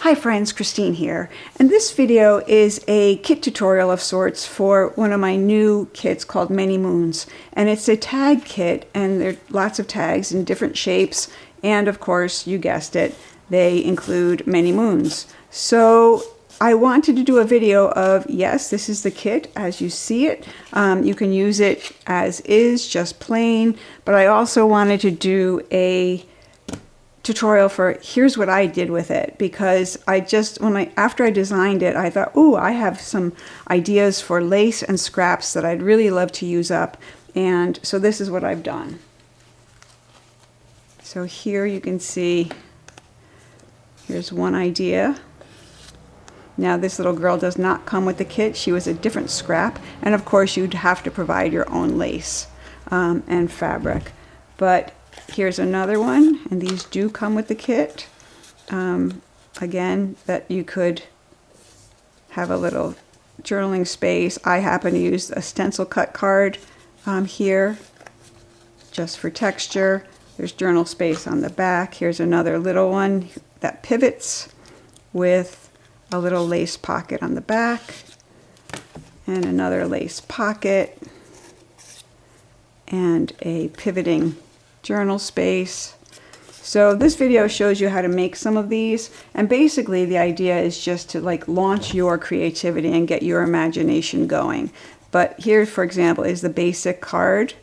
Hi friends, Christine here, and this video is a kit tutorial of sorts for one of my new kits called Many Moons, and it's a tag kit, and there are lots of tags in different shapes, and of course, you guessed it, they include many moons. So I wanted to do a video of, yes, this is the kit as you see it. You can use it as is, just plain, but I also wanted to do a tutorial for here's what I did with it, because after I designed it, I thought, oh, I have some ideas for lace and scraps that I'd really love to use up, and so this is what I've done. So here you can see, here's one idea. Now this little girl does not come with the kit. She was a different scrap, and of course you'd have to provide your own lace and fabric. But here's another one, and these do come with the kit. Again, that you could have a little journaling space. I happen to use a stencil cut card here just for texture. There's journal space on the back. Here's another little one that pivots with a little lace pocket on the back, and another lace pocket, and a pivoting journal space. So this video shows you how to make some of these, and basically the idea is just to launch your creativity and get your imagination going. But here, for example, is the basic card,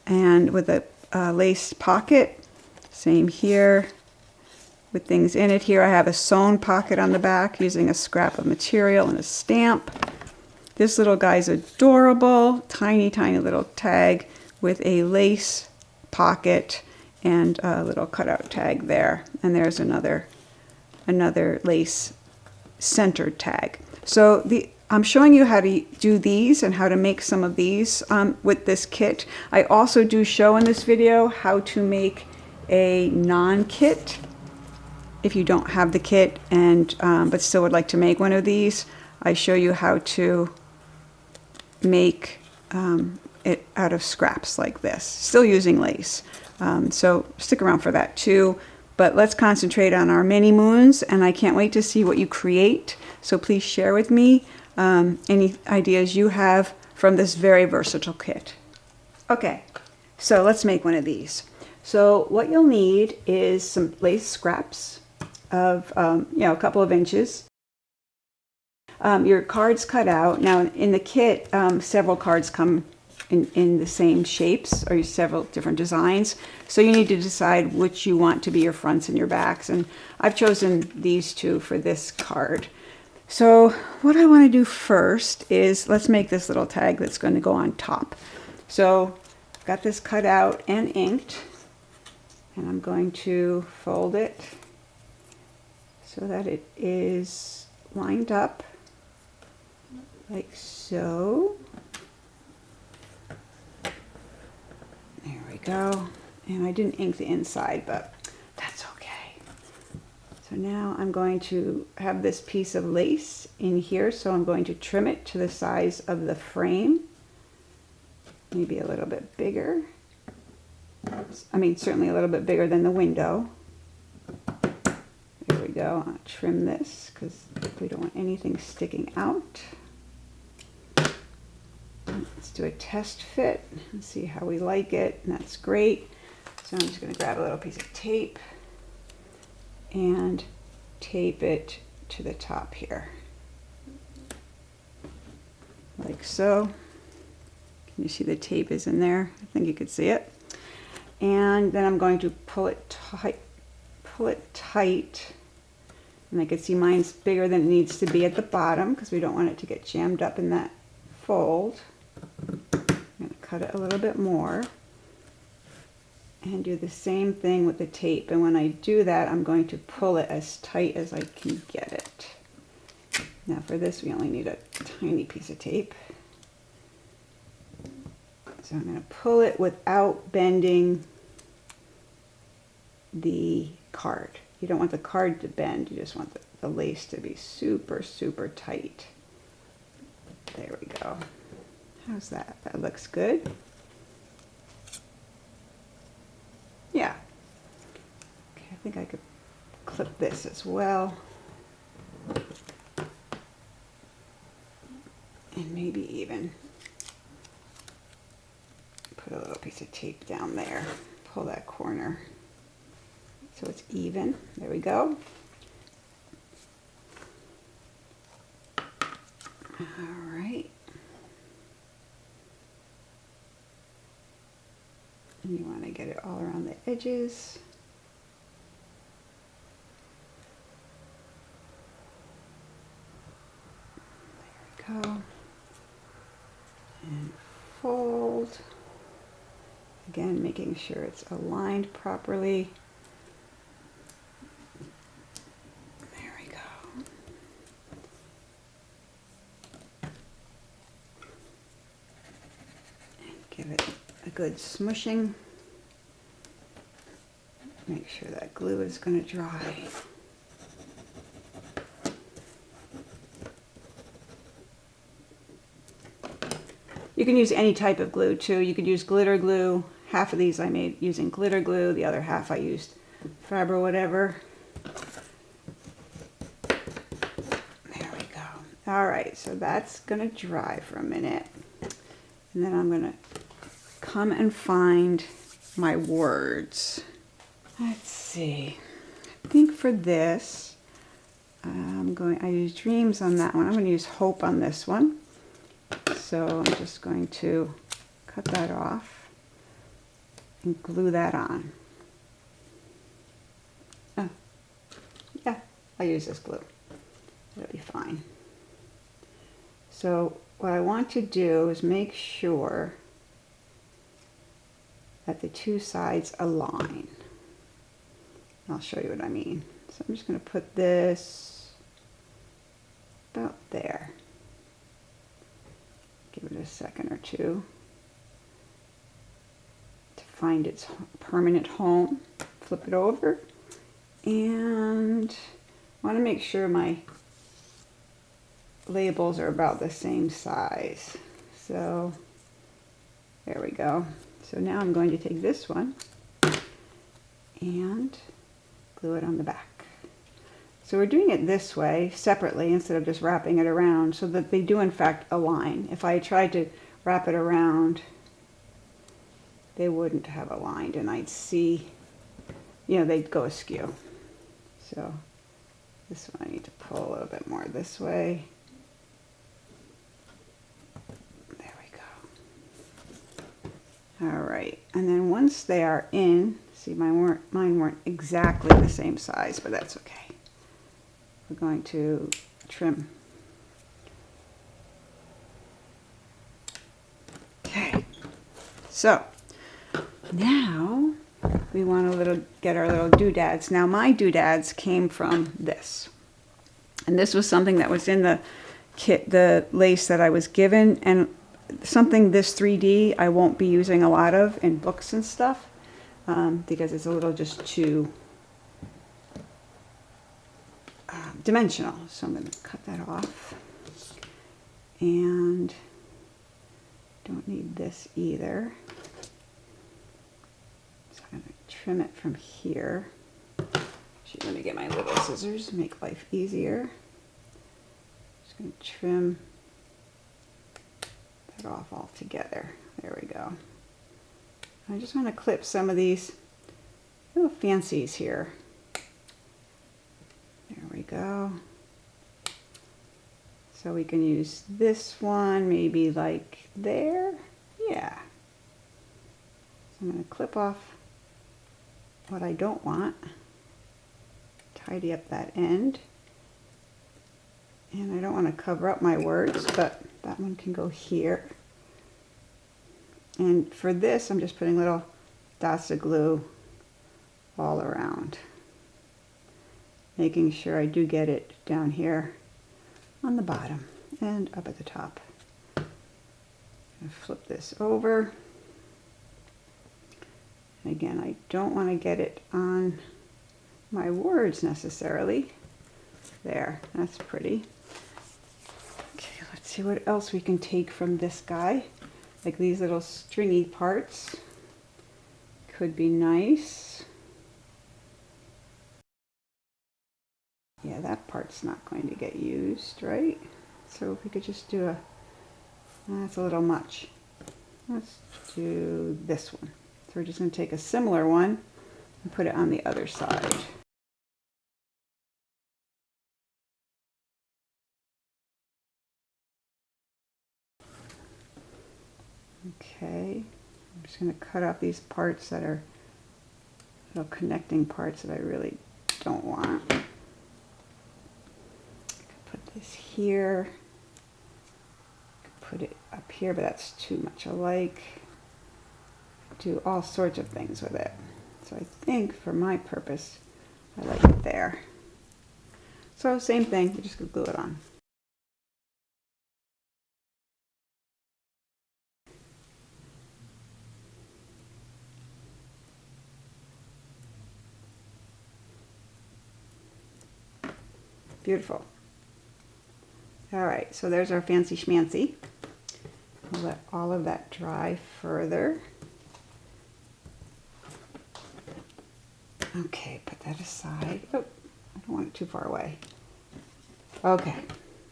and with a lace pocket. Same here with things in it. Here I have a sewn pocket on the back using a scrap of material and a stamp. This little guy's adorable, tiny little tag with a lace pocket and a little cutout tag there, and there's another lace centered tag. So I'm showing you how to do these and how to make some of these with this kit. I also do show in this video how to make a non-kit if you don't have the kit and but still would like to make one of these. I show you how to make it out of scraps like this, still using lace. So stick around for that too. But let's concentrate on our many moons, and I can't wait to see what you create. So please share with me any ideas you have from this very versatile kit. Okay, so let's make one of these. So what you'll need is some lace scraps of a couple of inches. Your cards cut out. Now in the kit, several cards come in the same shapes or several different designs. So you need to decide which you want to be your fronts and your backs. And I've chosen these two for this card. So what I want to do first is let's make this little tag that's going to go on top. So I've got this cut out and inked, and I'm going to fold it so that it is lined up like so. There we go. And I didn't ink the inside, but that's okay. So now I'm going to have this piece of lace in here, so I'm going to trim it to the size of the frame. Maybe a little bit bigger. I mean, certainly a little bit bigger than the window. There we go. I'll trim this because we don't want anything sticking out. Let's do a test fit and see how we like it, and that's great. So I'm just going to grab a little piece of tape and tape it to the top here, like so. Can you see the tape is in there? I think you could see it. And then I'm going to pull it tight, and I can see mine's bigger than it needs to be at the bottom because we don't want it to get jammed up in that fold. I'm going to cut it a little bit more and do the same thing with the tape. And when I do that, I'm going to pull it as tight as I can get it. Now for this, we only need a tiny piece of tape. So I'm going to pull it without bending the card. You don't want the card to bend, you just want the lace to be super, super tight. There we go. How's that? That looks good. Yeah. Okay, I think I could clip this as well. And maybe even put a little piece of tape down there. Pull that corner so it's even. There we go. All right. And you want to get it all around the edges. There we go. And fold. Again, making sure it's aligned properly. There we go. And give it a good smushing. Make sure that glue is going to dry. You can use any type of glue too. You could use glitter glue. Half of these I made using glitter glue. The other half I used Fabro whatever. There we go. All right, so that's going to dry for a minute. And then I'm going to come and find my words. Let's see. I think for this, I use dreams on that one. I'm going to use hope on this one. So I'm just going to cut that off and glue that on. Oh, yeah, I'll use this glue. That'll be fine. So what I want to do is make sure that the two sides align. I'll show you what I mean. So I'm just going to put this about there. Give it a second or two to find its permanent home. Flip it over and I want to make sure my labels are about the same size. So there we go. So now I'm going to take this one and glue it on the back. So we're doing it this way separately instead of just wrapping it around so that they do in fact align. If I tried to wrap it around, they wouldn't have aligned and I'd see, you know, they'd go askew. So this one I need to pull a little bit more this way. There we go. All right, and then once they are in, see mine weren't exactly the same size, but that's okay. We're going to trim. Okay, so now we want to get our little doodads. Now my doodads came from this, and this was something that was in the kit, the lace that I was given, and something this 3D I won't be using a lot of in books and stuff because it's a little just too dimensional. So I'm going to cut that off, and don't need this either. So I'm going to trim it from here. Actually, let me get my little scissors to make life easier. Just going to trim that off all together. There we go. I just want to clip some of these little fancies here. There we go. So we can use this one maybe like there. Yeah. So I'm going to clip off what I don't want. Tidy up that end. And I don't want to cover up my words, but that one can go here. And for this, I'm just putting little dots of glue all around, making sure I do get it down here on the bottom and up at the top. Flip this over. And again, I don't want to get it on my words necessarily. There, that's pretty. Okay, let's see what else we can take from this guy. Like these little stringy parts could be nice. Yeah, Yeah, that part's not going to get used, right? So if we could just do that's a little much. Let's do this one. So we're just going to take a similar one and put it on the other side. Okay, I'm just going to cut off these parts that are little connecting parts that I really don't want. Put this here. Put it up here, but that's too much alike. Do all sorts of things with it. So I think for my purpose, I like it there. So same thing, we're just gonna glue it on. Beautiful. All right, so there's our fancy schmancy. We'll let all of that dry further. Okay, put that aside. Oh, I don't want it too far away. Okay,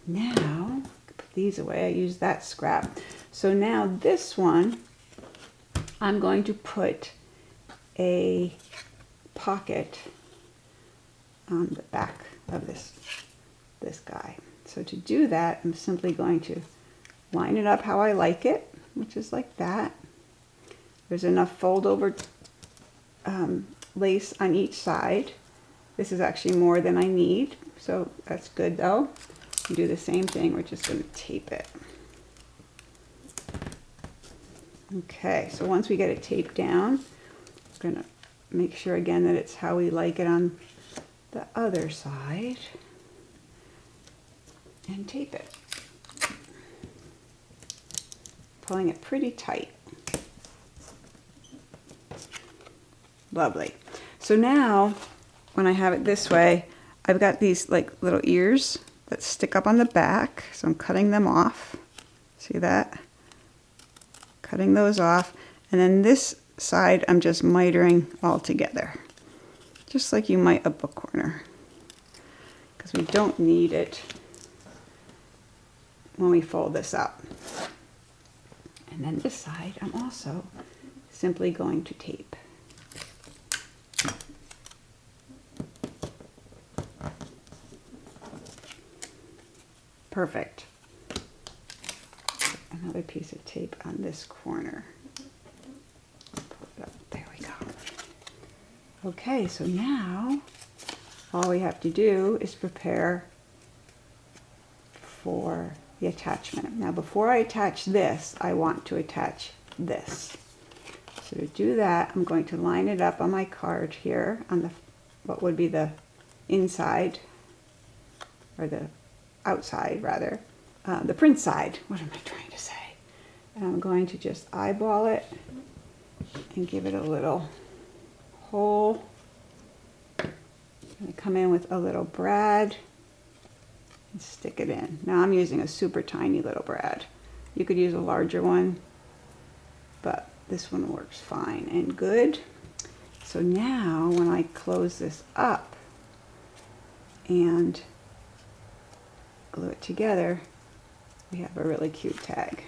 now put these away. I used that scrap. So now this one, I'm going to put a pocket on the back of this guy. So to do that, I'm simply going to line it up how I like it, which is like that. There's enough fold over lace on each side. This is actually more than I need, so that's good though. You do the same thing, we're just going to tape it. Okay, so once we get it taped down, we're going to make sure again that it's how we like it on the other side and tape it. Pulling it pretty tight. Lovely. So now when I have it this way, I've got these like little ears that stick up on the back, so I'm cutting them off. See that? Cutting those off, and then this side I'm just mitering all together, just like you might a book corner, because we don't need it when we fold this up. And then this side I'm also simply going to tape. Perfect. Another piece of tape on this corner. Pull it up. There we go. Okay, so now all we have to do is prepare for the attachment. Now before I attach this, I want to attach this. So to do that, I'm going to line it up on my card here on the what would be the inside, or the outside rather, the print side. What am I trying to say? And I'm going to just eyeball it and give it a little hole. I'm going to come in with a little brad and stick it in. Now I'm using a super tiny little brad. You could use a larger one, but this one works fine and good. So now when I close this up and glue it together, we have a really cute tag.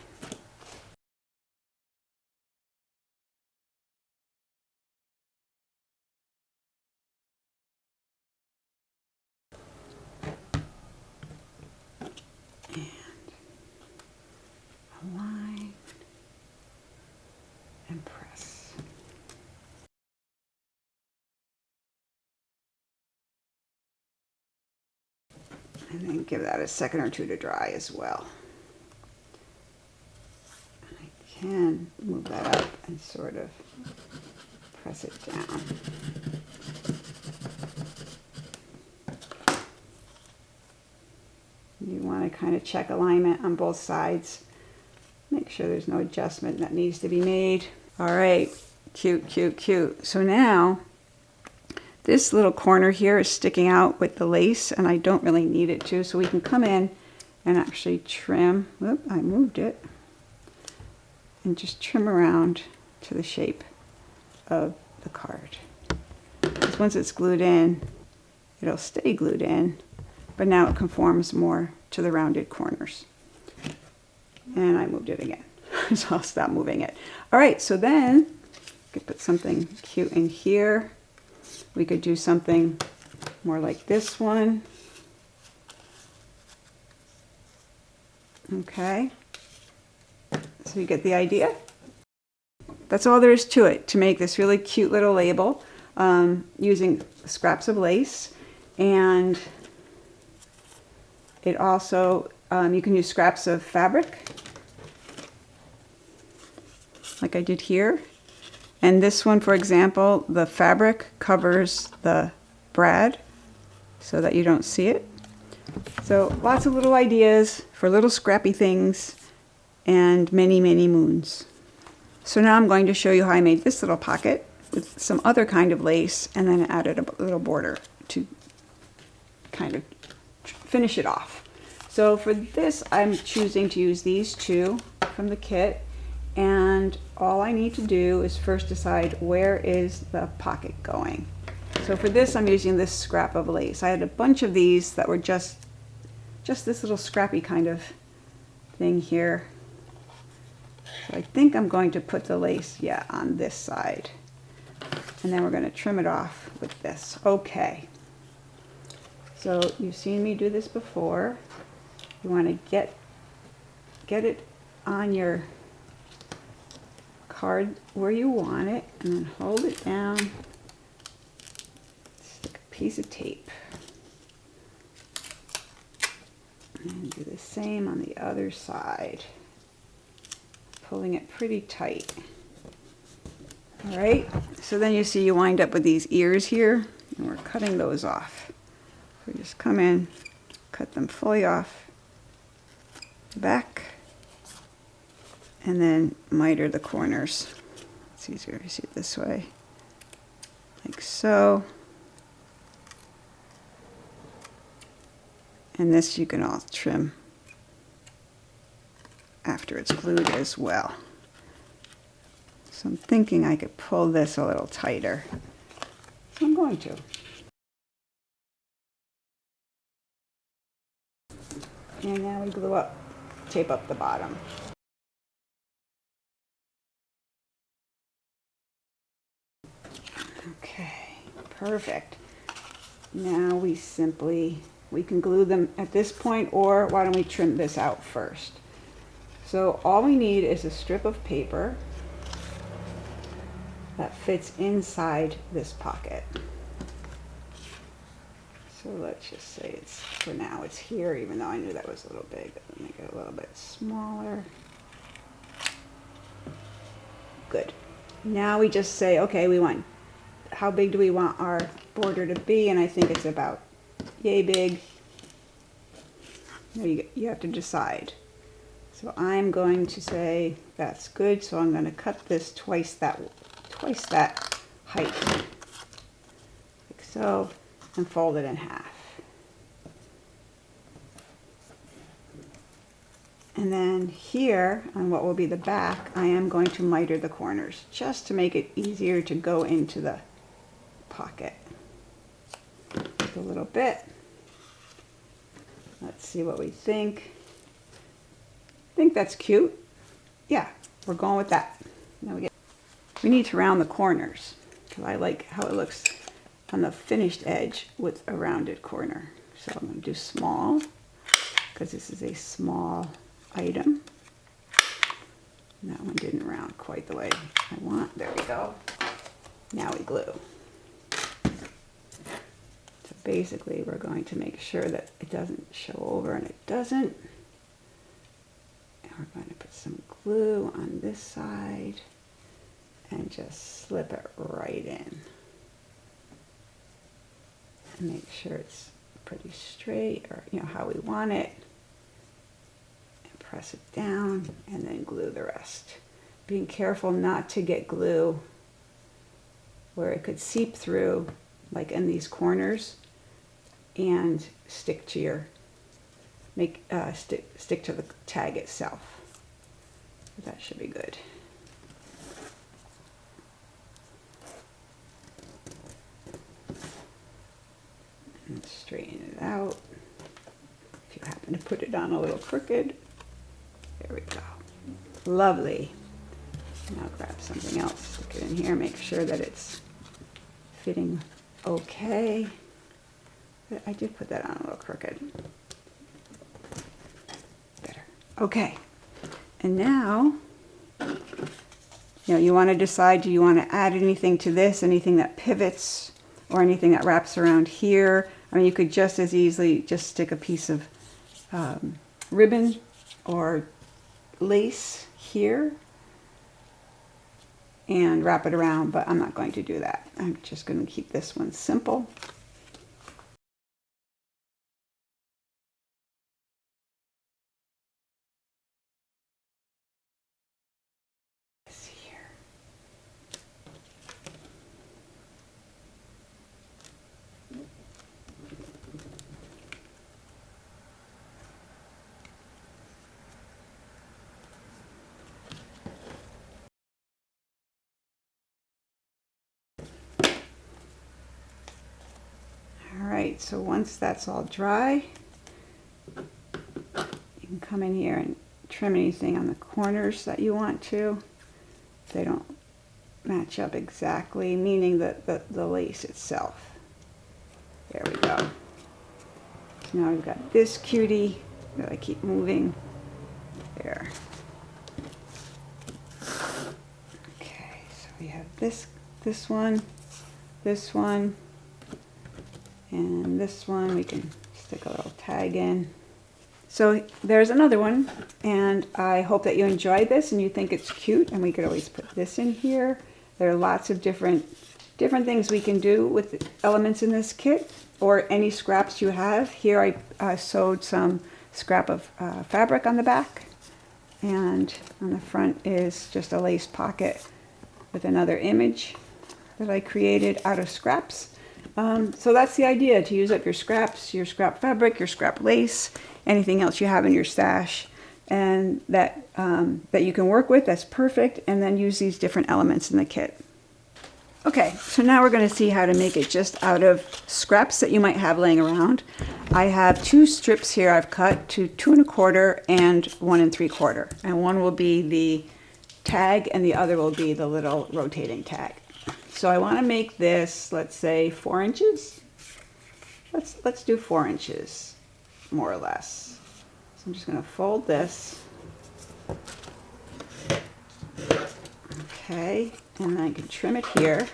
And align and press. And then give that a second or two to dry as well. I can move that up and sort of press it down. You want to kind of check alignment on both sides. Make sure there's no adjustment that needs to be made. All right, cute, cute, cute. So now this little corner here is sticking out with the lace, and I don't really need it to, so we can come in and actually trim. Whoop, I moved it. And just trim around to the shape of the card. Because once it's glued in, it'll stay glued in. but now it conforms more to the rounded corners. And I moved it again, so I'll stop moving it. All right, so then we could put something cute in here. We could do something more like this one. Okay, so you get the idea. That's all there is to it, to make this really cute little label using scraps of lace. And it also, you can use scraps of fabric, like I did here. And this one, for example, the fabric covers the brad so that you don't see it. So lots of little ideas for little scrappy things and many, many moons. So now I'm going to show you how I made this little pocket with some other kind of lace and then added a little border to kind of finish it off. So for this, I'm choosing to use these two from the kit, and all I need to do is first decide where is the pocket going. So for this, I'm using this scrap of lace. I had a bunch of these that were just this little scrappy kind of thing here. So I think I'm going to put the lace, yeah, on this side. And then we're going to trim it off with this. Okay. So you've seen me do this before. You want to get it on your card where you want it, and then hold it down. Stick a piece of tape. And do the same on the other side. Pulling it pretty tight. All right, so then you see you wind up with these ears here, and we're cutting those off. So just come in, cut them fully off the back, and then miter the corners. It's easier if you see it this way, like so. And this you can all trim after it's glued as well. So I'm thinking I could pull this a little tighter. So I'm going to. And now we glue up, tape up the bottom. Okay, perfect. Now we can glue them at this point, or why don't we trim this out first? So all we need is a strip of paper that fits inside this pocket. So let's just say it's, for now it's here, even though I knew that was a little big. I'll make it a little bit smaller. Good. Now we just say, okay, how big do we want our border to be? And I think it's about yay big. You have to decide. So I'm going to say that's good. So I'm going to cut this twice that height, like so, and fold it in half. And then here, on what will be the back, I am going to miter the corners, just to make it easier to go into the pocket. Just a little bit. Let's see what we think. I think that's cute. Yeah, we're going with that. Now we need to round the corners, because I like how it looks on the finished edge with a rounded corner. So I'm going to do small, because this is a small item. And that one didn't round quite the way I want. There we go. Now we glue. So basically we're going to make sure that it doesn't show over, and it doesn't. And we're going to put some glue on this side and just slip it right in. And make sure it's pretty straight, or how we want it. And press it down and then glue the rest. Being careful not to get glue where it could seep through, like in these corners, and stick to your stick to the tag itself. That should be good. And straighten it out. trying to put it on a little crooked. There we go. Lovely. Now grab something else, stick it in here, make sure that it's fitting okay. But I did put that on a little crooked. Better. Okay. And now, you want to decide, do you want to add anything to this, anything that pivots or anything that wraps around here? I mean, you could just as easily just stick a piece of ribbon or lace here and wrap it around, but I'm not going to do that. I'm just going to keep this one simple. Alright, so once that's all dry, you can come in here and trim anything on the corners that you want to. If they don't match up exactly, meaning that the lace itself. There we go. So now we've got this cutie that I keep moving. There. Okay, so we have this one, and this one. We can stick a little tag in. So there's another one, and I hope that you enjoyed this and you think it's cute, and we could always put this in here. There are lots of different things we can do with the elements in this kit, or any scraps you have. Here I sewed some scrap of fabric on the back, and on the front is just a lace pocket with another image that I created out of scraps. So that's the idea, to use up your scraps, your scrap fabric, your scrap lace, anything else you have in your stash, and that you can work with. That's perfect, and then use these different elements in the kit. Okay, so now we're going to see how to make it just out of scraps that you might have laying around. I have 2 strips here I've cut to 2 1/4 and 1 3/4, and one will be the tag and the other will be the little rotating tag. So I want to make this, let's say 4 inches. Let's do 4 inches, more or less. So I'm just going to fold this. Okay, and then I can trim it here.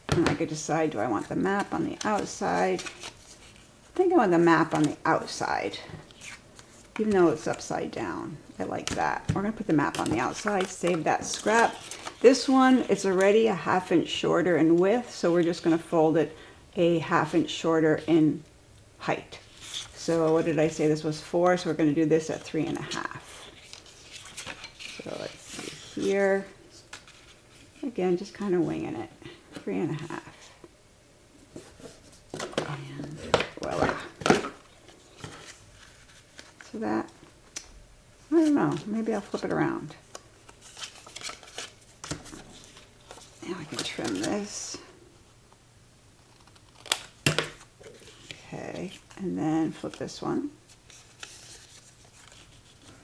And I could decide, do I want the map on the outside? I think I want the map on the outside, even though it's upside down. I like that. We're going to put the map on the outside, save that scrap. This one, it's already a 1/2 inch shorter in width, so we're just going to fold it a 1/2 inch shorter in height. So what did I say? This was 4, so we're going to do this at 3 1/2. So let's see here. Again, just kind of winging it. 3 1/2. And voila. So that, I don't know, maybe I'll flip it around. Now I can trim this. Okay, and then flip this one.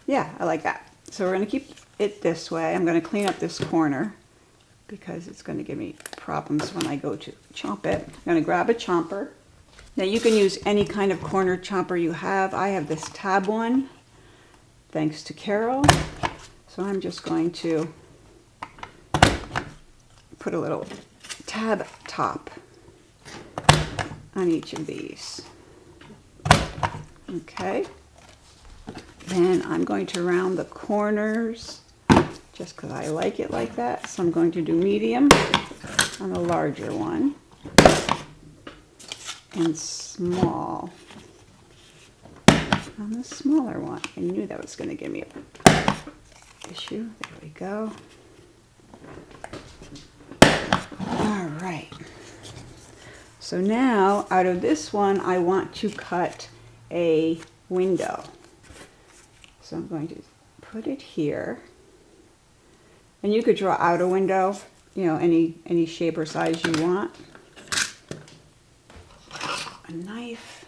Yeah, I like that. So we're going to keep it this way. I'm going to clean up this corner because it's going to give me problems when I go to chomp it. I'm going to grab a chomper. Now you can use any kind of corner chomper you have. I have this tab one, thanks to Carol. So I'm just going to put a little tab top on each of these. Okay. Then I'm going to round the corners just because I like it like that. So I'm going to do medium on the larger one and small on the smaller one. I knew that was going to give me an issue. There we go. All right. So now out of this one, I want to cut a window. So I'm going to put it here. And you could draw out a window, you know, any shape or size you want. a knife.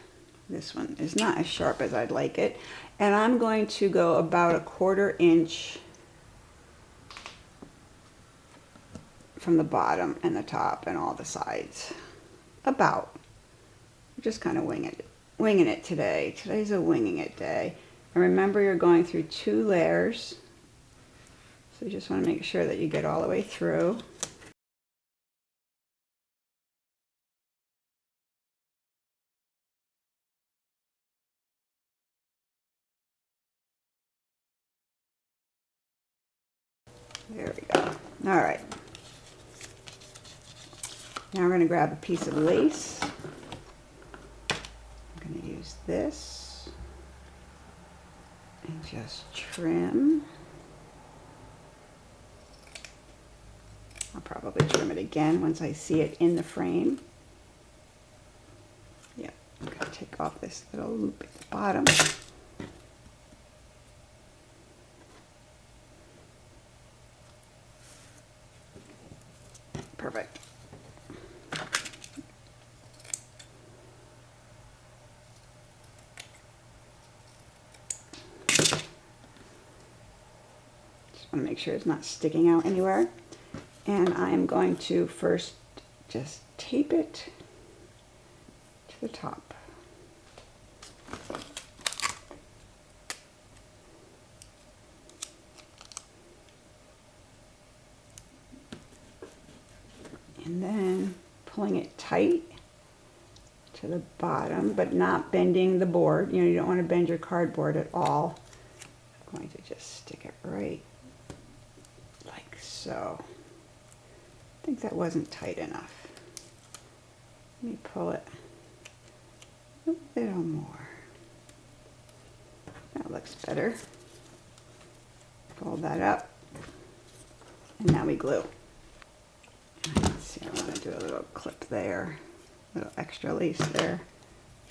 This one is not as sharp as I'd like it. And I'm going to go about 1/4 inch from the bottom and the top and all the sides. About. Just kind of winging it today. Today's a winging it day. And remember, you're going through 2 layers. So you just want to make sure that you get all the way through. There we go. All right. Now we're going to grab a piece of lace. I'm going to use this and just trim. I'll probably trim it again once I see it in the frame. Yeah, I'm going to take off this little loop at the bottom. Perfect. Just want to make sure it's not sticking out anywhere. And I'm going to first just tape it to the top. And then pulling it tight to the bottom, but not bending the board. You know, you don't want to bend your cardboard at all. I'm going to just stick it right like so. I think that wasn't tight enough. Let me pull it a little more. That looks better. Fold that up. And now we glue. Let's see, I want to do a little clip there. A little extra lace there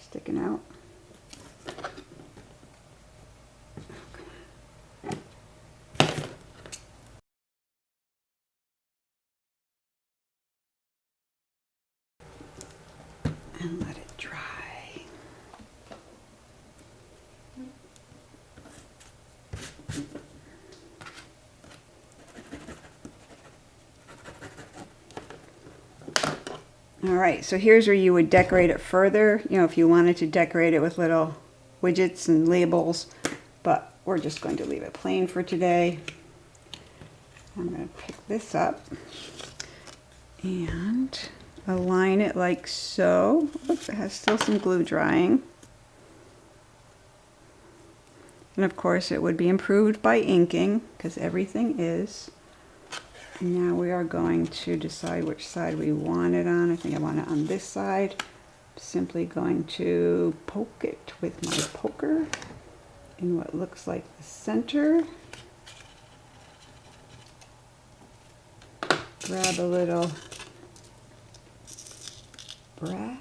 sticking out. And let it dry. All right, so here's where you would decorate it further, you know, if you wanted to decorate it with little widgets and labels, but we're just going to leave it plain for today. I'm going to pick this up and align it like so. Oops, it has still some glue drying. And of course it would be improved by inking, because everything is. And now we are going to decide which side we want it on. I think I want it on this side. I'm simply going to poke it with my poker in what looks like the center. Grab a little brad.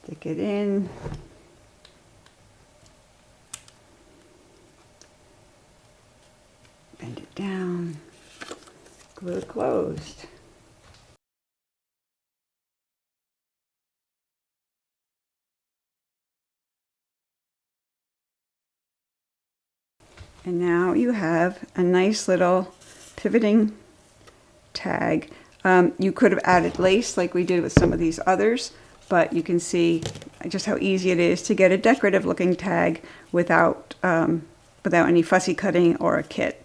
Stick it in. Bend it down. Glue it closed. And now you have a nice little pivoting tag. You could have added lace like we did with some of these others, but you can see just how easy it is to get a decorative looking tag without any fussy cutting or a kit.